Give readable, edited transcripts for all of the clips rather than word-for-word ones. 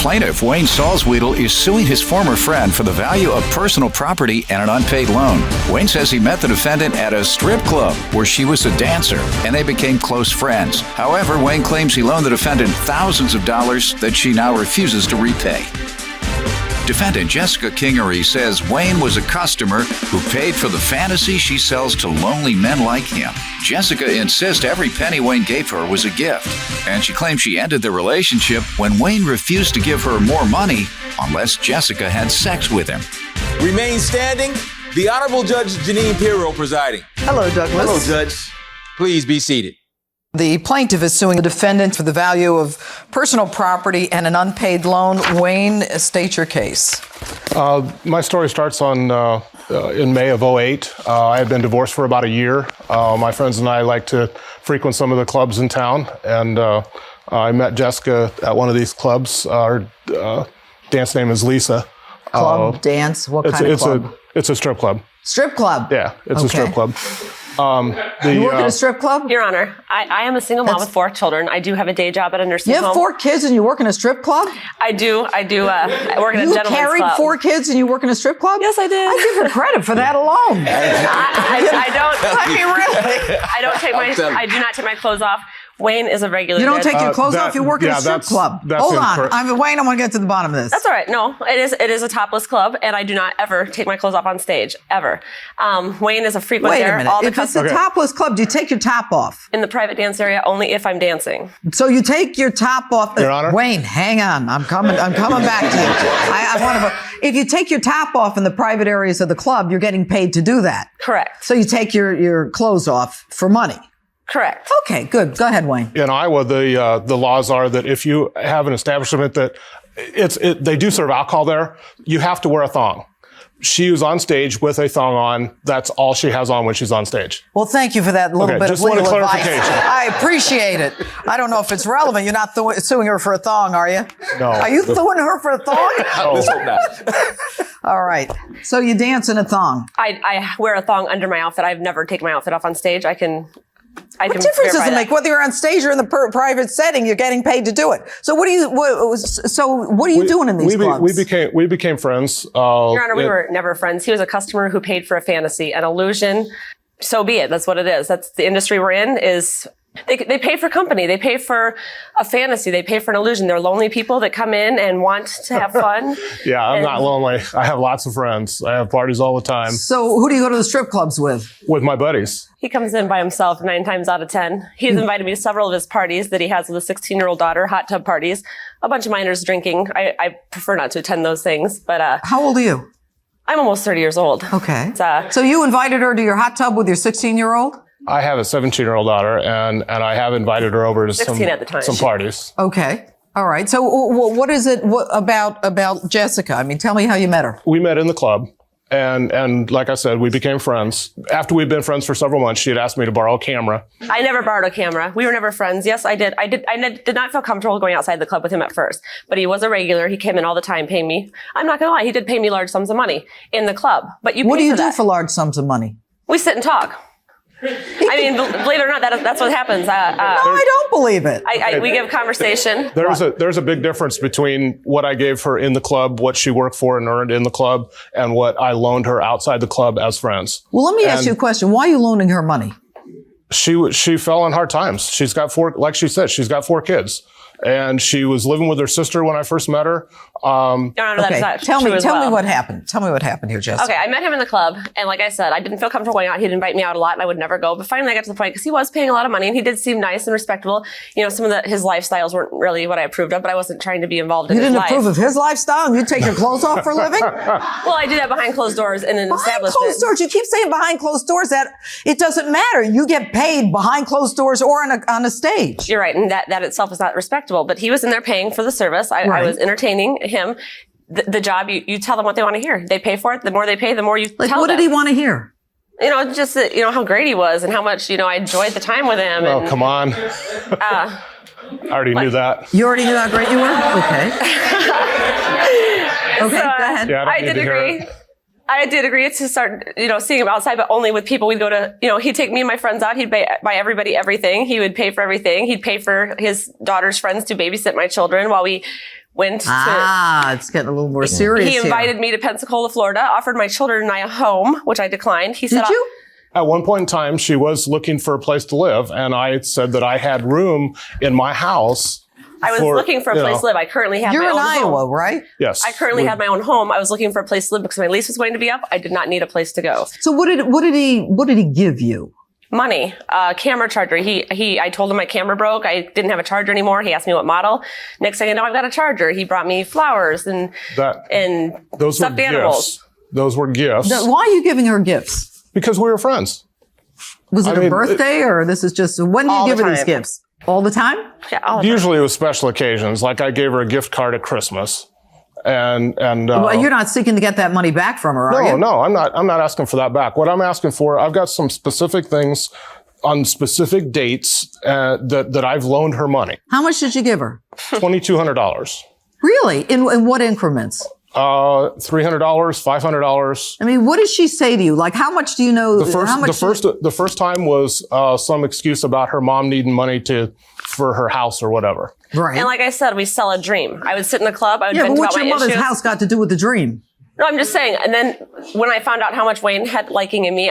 Plaintiff Wayne Salzwedel is suing his former friend for the value of personal property and an unpaid loan. Wayne says he met the defendant at a strip club where she was a dancer, and they became close friends. However, Wayne claims he loaned the defendant thousands of dollars that she now refuses to repay. Defendant Jessica Kingery says Wayne was a customer who paid for the fantasy she sells to lonely men like him. Jessica insists every penny Wayne gave her was a gift, and she claims she ended the relationship when Wayne refused to give her more money unless Jessica had sex with him. Remain standing. The Honorable Judge Jeanine Pirro presiding. Hello, Douglas. Hello, Judge. Please be seated. The plaintiff is suing the defendant for the value of personal property and an unpaid loan. Wayne, state your case. My story starts in May of 2008. I had been divorced for about a year. My friends and I like to frequent some of the clubs in town, and I met Jessica at one of these clubs. Our dance name is Lisa. Club, dance, what kind of club? It's a strip club. Strip club? Yeah, it's a strip club. You work at a strip club? Your Honor, I am a single mom with 4 children. I do have a day job at a nursing home. You have 4 kids and you work in a strip club? I do. I work in a gentleman's club. You carried 4 kids and you work in a strip club? Yes, I did. I give her credit for that alone. I don't. I mean, really? I do not take my clothes off. Wayne is a regular. You don't take your clothes off? You work in a strip club. Hold on. Wayne, I want to get to the bottom of this. That's all right. No, it is a topless club, and I do not ever take my clothes off on stage, ever. Wayne is a frequent Wait there. a minute. If it's a topless club, do you take your top off? In the private dance area, only if I'm dancing. So you take your top off. Your Honor? Wayne, hang on. I'm coming back to you. If you take your top off in the private areas of the club, you're getting paid to do that. Correct. So you take your clothes off for money. Correct. Okay, good. Go ahead, Wayne. In Iowa, the laws are that if you have an establishment that they do serve alcohol there, you have to wear a thong. She was on stage with a thong on. That's all she has on when she's on stage. Well, thank you for that little bit of legal advice. I appreciate it. I don't know if it's relevant. You're not suing her for a thong, are you? No. Are you suing her for a thong? Let's hope not. All right. So you dance in a thong. I wear a thong under my outfit. I've never taken my outfit off on stage. What difference does it make? Whether you're on stage or in the private setting, you're getting paid to do it. So what are you doing in these clubs? We became friends. Your Honor, we were never friends. He was a customer who paid for a fantasy, an illusion. So be it. That's what it is. That's the industry we're in. They pay for company. They pay for a fantasy. They pay for an illusion. They're lonely people that come in and want to have fun. Yeah, I'm not lonely. I have lots of friends. I have parties all the time. So who do you go to the strip clubs with? With my buddies. He comes in by himself 9 times out of 10. He's invited me to several of his parties that he has with a 16-year-old daughter, hot tub parties, a bunch of minors drinking. I prefer not to attend those things, but... How old are you? I'm almost 30 years old. Okay. So you invited her to your hot tub with your 16-year-old? I have a 17-year-old daughter, and I have invited her over to some parties. Okay. All right. So what is it about Jessica? I mean, tell me how you met her. We met in the club, and like I said, we became friends. After we'd been friends for several months, she had asked me to borrow a camera. I never borrowed a camera. We were never friends. Yes, I did. I did not feel comfortable going outside the club with him at first, but he was a regular. He came in all the time, paying me. I'm not going to lie. He did pay me large sums of money in the club, but what do you do for large sums of money? We sit and talk. I mean, believe it or not, that's what happens. No, I don't believe it. We give conversation. There's a big difference between what I gave her in the club, what she worked for and earned in the club, and what I loaned her outside the club as friends. Well, let me ask you a question. Why are you loaning her money? She fell on hard times. She's got 4, like she said, she's got 4 kids. And she was living with her sister when I first met her. No, that's not Tell me what happened. Tell me what happened here, Jessica. Okay, I met him in the club, and like I said, I didn't feel comfortable going out. He'd invite me out a lot, and I would never go. But finally, I got to the point, because he was paying a lot of money, and he did seem nice and respectable. You know, some of his lifestyles weren't really what I approved of, but I wasn't trying to be involved in his life. You didn't approve of his lifestyle, and you take your clothes off for a living? Well, I do that behind closed doors in an establishment. Behind closed doors? You keep saying behind closed doors. That it doesn't matter. You get paid behind closed doors or on a stage. You're right, and that itself is not respectable. But he was in there paying for the service. I was entertaining him. The job, you tell them what they want to hear. They pay for it. The more they pay, the more you tell them. What did he want to hear? You know, just how great he was and how much, I enjoyed the time with him. Oh, come on. I already knew that. You already knew how great you were? Okay. Okay, go ahead. Yeah, I did agree. I did agree to start, seeing him outside, but only with people. We'd go to, he'd take me and my friends out. He'd buy everybody everything. He would pay for everything. He'd pay for his daughter's friends to babysit my children while we it's getting a little more serious. He invited me to Pensacola, Florida, offered my children and I a home, which I declined. He said, Did you? At one point in time, she was looking for a place to live, and I said that I had room in my house. I was looking for a place to live. I currently have my own home. You're in Iowa, right? Yes. I currently had my own home. I was looking for a place to live because my lease was going to be up. I did not need a place to go. So what did he give you? Money, camera charger. I told him my camera broke. I didn't have a charger anymore. He asked me what model. Next thing I know, I've got a charger. He brought me flowers and those stuffed animals. Those were gifts. Why are you giving her gifts? Because we were friends. Was it a birthday or this is just, when do you give her these gifts? All the time? Yeah, all the time. Usually it was special occasions. Like I gave her a gift card at Christmas. Well, you're not seeking to get that money back from her, are you? No, I'm not asking for that back. What I'm asking for, I've got some specific things on specific dates that I've loaned her money. How much did you give her? $2,200. Really? In what increments? $300, $500. I mean, what does she say to you? Like, how much do you know? The first time was some excuse about her mom needing money for her house or whatever. Right. And like I said, we sell a dream. I would sit in the club. I would but vent what's about your my mother's issues. house got to do with the dream? No, I'm just saying. And then when I found out how much Wayne had liking in me,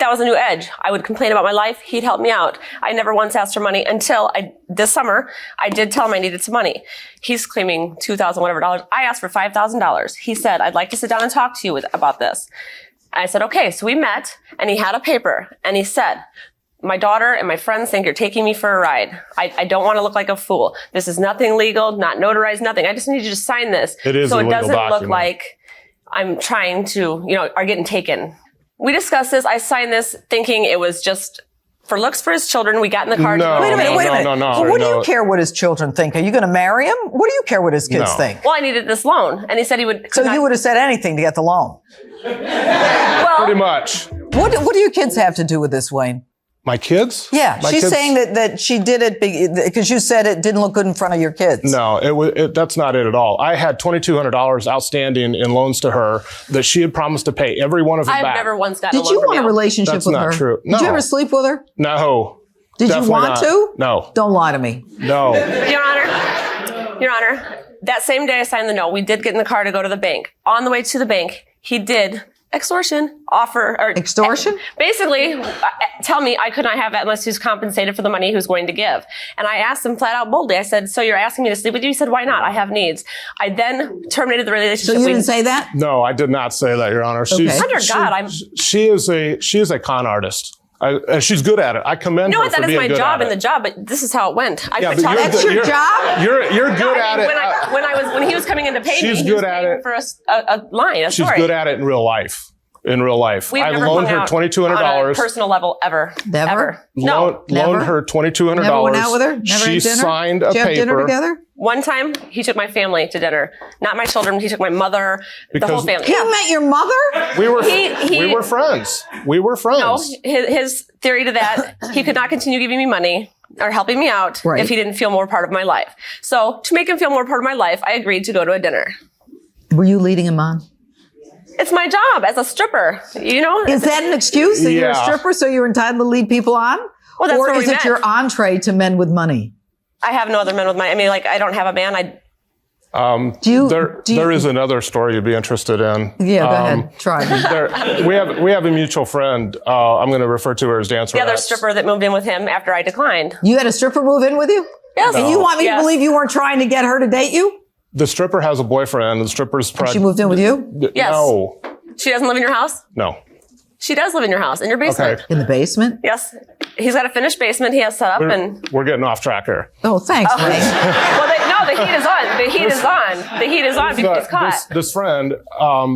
that was a new edge. I would complain about my life. He'd help me out. I never once asked for money until this summer, I did tell him I needed some money. He's claiming $2,000 whatever dollars. I asked for $5,000. He said, I'd like to sit down and talk to you about this. I said, okay. So we met and he had a paper and he said, my daughter and my friends think you're taking me for a ride. I don't want to look like a fool. This is nothing legal, not notarized, nothing. I just need you to sign this. It is so a it legal doesn't document. look like I'm trying to, are getting taken. We discussed this. I signed this thinking it was just for looks for his children. We got in the car. No, wait a minute. no. Well, what do you care what his children think? Are you going to marry him? What do you care what his kids think? Well, I needed this loan. And he said he would. So you would have said anything to get the loan? Well, Pretty much. What do your kids have to do with this, Wayne? My kids? Yeah, My she's kids? saying that she did it because you said it didn't look good in front of your kids. No, that's not it at all. I had $2,200 outstanding in loans to her that she had promised to pay every one of them back. I've never once gotten a Did loan you from want a relationship That's with not her? true. Did No. you ever sleep with her? No. Did Definitely you want not. to? No. Don't lie to me. No. Your Honor, that same day I signed the note, we did get in the car to go to the bank. On the way to the bank, he did extortion, Extortion? Basically, tell me I could not have that unless he was compensated for the money he was going to give. And I asked him flat out boldly, I said, so you're asking me to sleep with you? He said, why not? I have needs. I then terminated the relationship. So you didn't say that? No, I did not say that, Your Honor. Under God, She is a con artist. And she's good at it. I commend her for that is being my good job at in the it. job, but this is how it went. I Yeah, quit but talking. That's your job? You're good at it. When he was coming in to pay me, She's he good was at paying it. for a line, a She's story. good at it in real life. We've I never loaned hung her out $2,200. on a personal level ever. Never? Ever. No. Never? Loaned her $2,200. Never went out with her? Never She had dinner? signed a Did you have paper. dinner together? One time, he took my family to dinner. Not my children. He took my mother, the whole family. He met your mother? We were He- friends. No, his theory to that, he could not continue giving me money or helping me out Right. if he didn't feel more part of my life. So to make him feel more part of my life, I agreed to go to a dinner. Were you leading him on? It's my job as a stripper, Is that an excuse that you're a Yeah. stripper, so you're entitled to lead people on? Well, that's or what we is it meant. your entree to men with money? I have no other men with my, I don't have a man. There is another story you'd be interested in. Yeah, go ahead. Try me. We have a mutual friend. I'm going to refer to her as Dancer. The other stripper that moved in with him after I declined. You had a stripper move in with you? Yes. And you want me to Yes. believe you weren't trying to get her to date you? The stripper has a boyfriend. The stripper's She moved in with you? Yes. No. She doesn't live in your house? No. She does live in your house, in your basement. Okay. In the basement? Yes. He's got a finished basement he has set up and... We're getting off track here. Oh, thanks, Wayne. Well, the heat is on. The heat is on. The heat is on because it's caught. This friend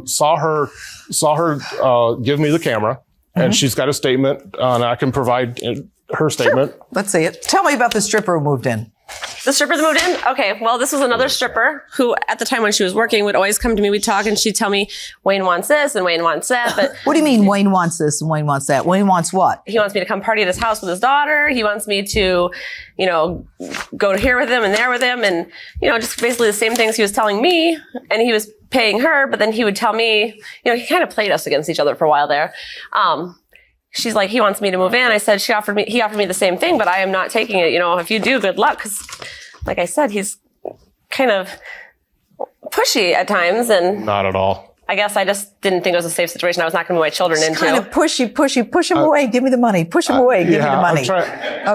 saw her give me the camera, and she's got a statement, and I can provide her statement. Sure. Let's see it. Tell me about the stripper who moved in. The stripper that moved in? Okay, well, this was another stripper who, at the time when she was working, would always come to me, we'd talk, and she'd tell me, Wayne wants this and Wayne wants that, but... What do you mean Wayne wants this and Wayne wants that? Wayne wants what? He wants me to come party at his house with his daughter. He wants me to, go here with him and there with him, and, just basically the same things he was telling me, and he was paying her, but then he would tell me, he kind of played us against each other for a while there. She's like, he wants me to move in. I said, he offered me the same thing, but I am not taking it. If you do, good luck. Cause like I said, he's kind of pushy at times. And Not at all. I guess I just didn't think it was a safe situation. I was not going to move my children into. Kind of pushy. Push him away. Give me the money. Push him away. Give me the money.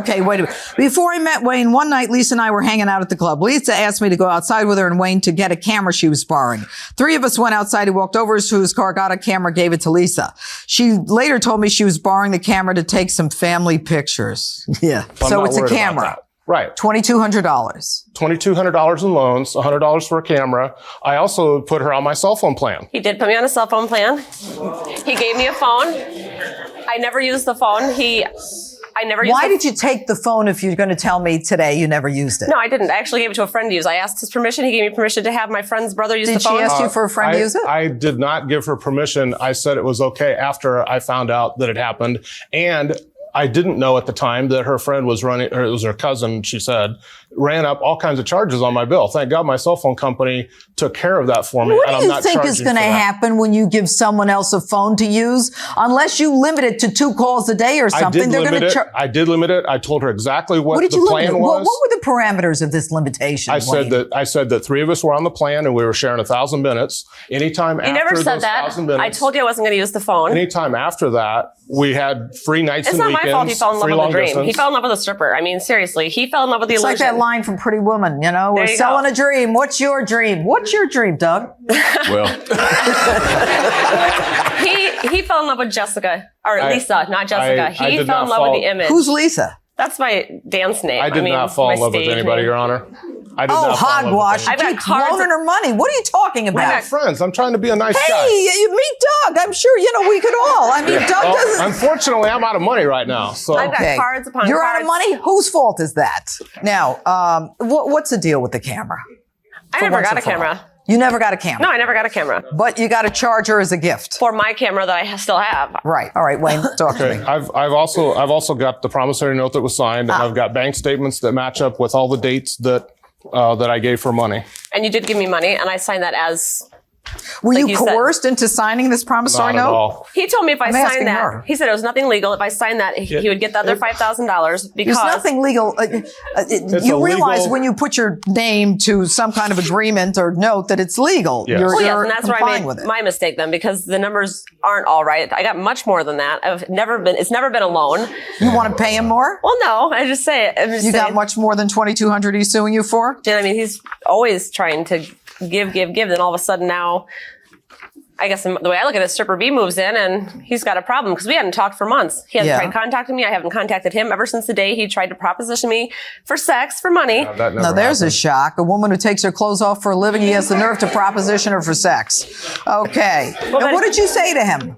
Okay, wait a minute. Before I met Wayne, one night Lisa and I were hanging out at the club. Lisa asked me to go outside with her and Wayne to get a camera she was borrowing. Three of us went outside. He walked over to his car, got a camera, gave it to Lisa. She later told me she was borrowing the camera to take some family pictures. Yeah. So it's a camera. Right. $2,200. $2,200 in loans, $100 for a camera. I also put her on my cell phone plan. He did put me on a cell phone plan. He gave me a phone. I never used the phone. Why did you take the phone if you're going to tell me today you never used it? No, I didn't. I actually gave it to a friend to use. I asked his permission. He gave me permission to have my friend's brother use the phone. Did she ask you for a friend to use it? I did not give her permission. I said it was okay after I found out that it happened. And I didn't know at the time that her friend was running, or it was her cousin, she said, ran up all kinds of charges on my bill. Thank God my cell phone company took care of that for me. What do you think is going to happen when you give someone else a phone to use? Unless you limit it to 2 calls a day or something, they're going to charge. I did limit it. I told her exactly what the plan was. What were the parameters of this limitation? I said that 3 of us were on the plan and we were sharing 1,000 minutes. Anytime after those 1,000 minutes. He never said that. I told you I wasn't going to use the phone. Anytime after that, we had free nights and weekends. It's not my fault he fell in love with the dream. Distance. He fell in love with a stripper. I mean, seriously, he fell in love with the illusion. It's like that line from Pretty Woman, you know, we're selling a dream. What's your dream? What's your dream, Doug? Well, he fell in love with Jessica, or Lisa, not Jessica. He fell in love with the image. Who's Lisa? That's my dance name. I did not fall in love with anybody, Your Honor. Hogwash. I've got loaning her money. What are you talking about? We're not friends. I'm trying to be a nice guy. Hey, you meet Doug. I'm sure, we could all. I mean, Doug doesn't. Unfortunately, I'm out of money right now. So I've got cards upon You're cards. out of money? Whose fault is that? Now, what's the deal with the camera? I never got a camera. You never got a camera? No, I never got a camera. But you got a charger as a gift. For my camera that I still have. Right. All right, Wayne, talk to me. I've also got the promissory note that was signed, and I've got bank statements that match up with all the dates that I gave for money. And you did give me money, and I signed that as. Were you coerced into signing this promissory note? Not at all. He told me if I signed that, he said it was nothing legal. If I signed that, he would get the other $5,000 because. There's nothing legal. You realize when you put your name to some kind of agreement or note that it's legal. Yes. You're and that's where I made my mistake then, because the numbers aren't all right. I got much more than that. It's never been a loan. You want to pay him more? Well, no, I just say it. You got much more than $2,200 he's suing you for? I mean, he's always trying to give. Then all of a sudden now, I guess the way I look at it, stripper B moves in and he's got a problem because we hadn't talked for months. He hasn't tried contacting me. I haven't contacted him ever since the day he tried to proposition me for sex, for money. Now there's a shock. A woman who takes her clothes off for a living, he has the nerve to proposition her for sex. Okay. Well, now, what did you say to him?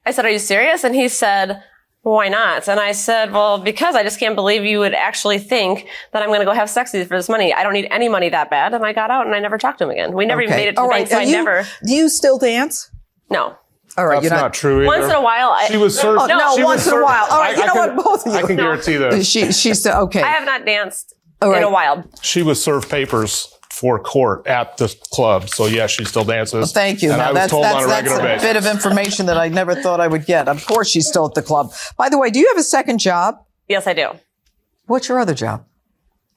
I said, "Are you serious?" And he said, "Why not?" And I said, "Well, because I just can't believe you would actually think that I'm going to go have sex with you for this money. I don't need any money that bad." And I got out and I never talked to him again. We never even made it to the bank, so I never. Do you still dance? No. All right, that's not true either. Once in a while. She was served. Once in a while. All right, you know what? Both of you. I can guarantee that. She's still, okay. I have not danced in a while. She was served papers for court at the club. So yes, she still dances. Well, thank you. And I was told on a regular basis. That's a bit of information that I never thought I would get. Of course she's still at the club. By the way, do you have a second job? Yes, I do. What's your other job?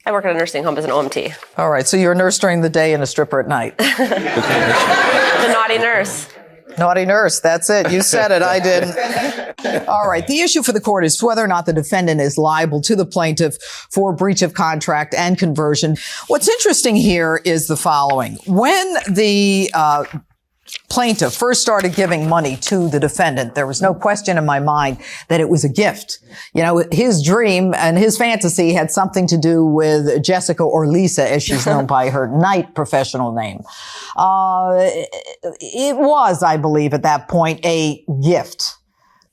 I work at a nursing home as an OMT. All right. So you're a nurse during the day and a stripper at night. The naughty nurse. Naughty nurse. That's it. You said it. I didn't. All right. The issue for the court is whether or not the defendant is liable to the plaintiff for breach of contract and conversion. What's interesting here is the following. When the plaintiff first started giving money to the defendant, there was no question in my mind that it was a gift. You know, his dream and his fantasy had something to do with Jessica, or Lisa, as she's known by her night professional name. It was, I believe, at that point, a gift.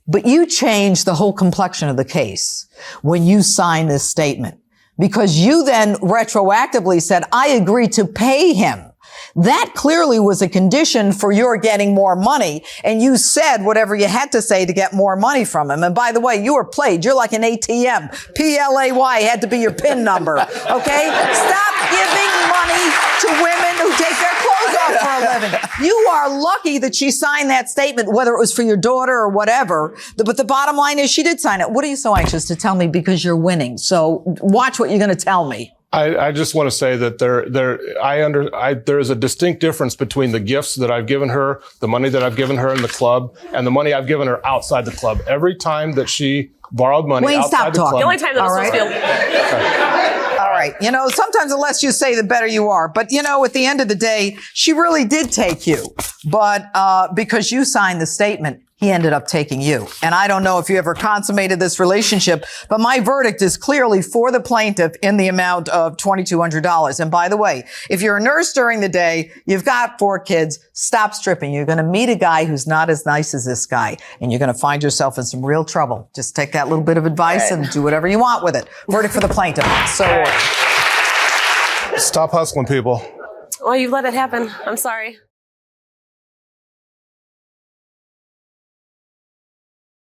But you changed the whole complexion of the case when you signed this statement, because you then retroactively said, I agree to pay him. That clearly was a condition for your getting more money. And you said whatever you had to say to get more money from him. And by the way, you were played. You're like an ATM. PLAY had to be your PIN number. Okay? Stop giving money to women who take their clothes off for a living. You are lucky that she signed that statement, whether it was for your daughter or whatever. But the bottom line is she did sign it. What are you so anxious to tell me? Because you're winning. So watch what you're going to tell me. I just want to say that there is a distinct difference between the gifts that I've given her, the money that I've given her in the club, and the money I've given her outside the club. Every time that she borrowed money Wayne, stop outside the talking. club. The only time that was supposed to be All right. You know, sometimes the less you say, the better you are. But, you know, at the end of the day, she really did take you. But because you signed the statement, he ended up taking you. And I don't know if you ever consummated this relationship, but my verdict is clearly for the plaintiff in the amount of $2,200. And by the way, if you're a nurse during the day, you've got 4 kids, stop stripping. You're going to meet a guy who's not as nice as this guy, and you're going to find yourself in some real trouble. Just take that little bit of advice and do whatever you want with it. Verdict for the plaintiff. So Stop hustling, people. Well, you let it happen. I'm sorry.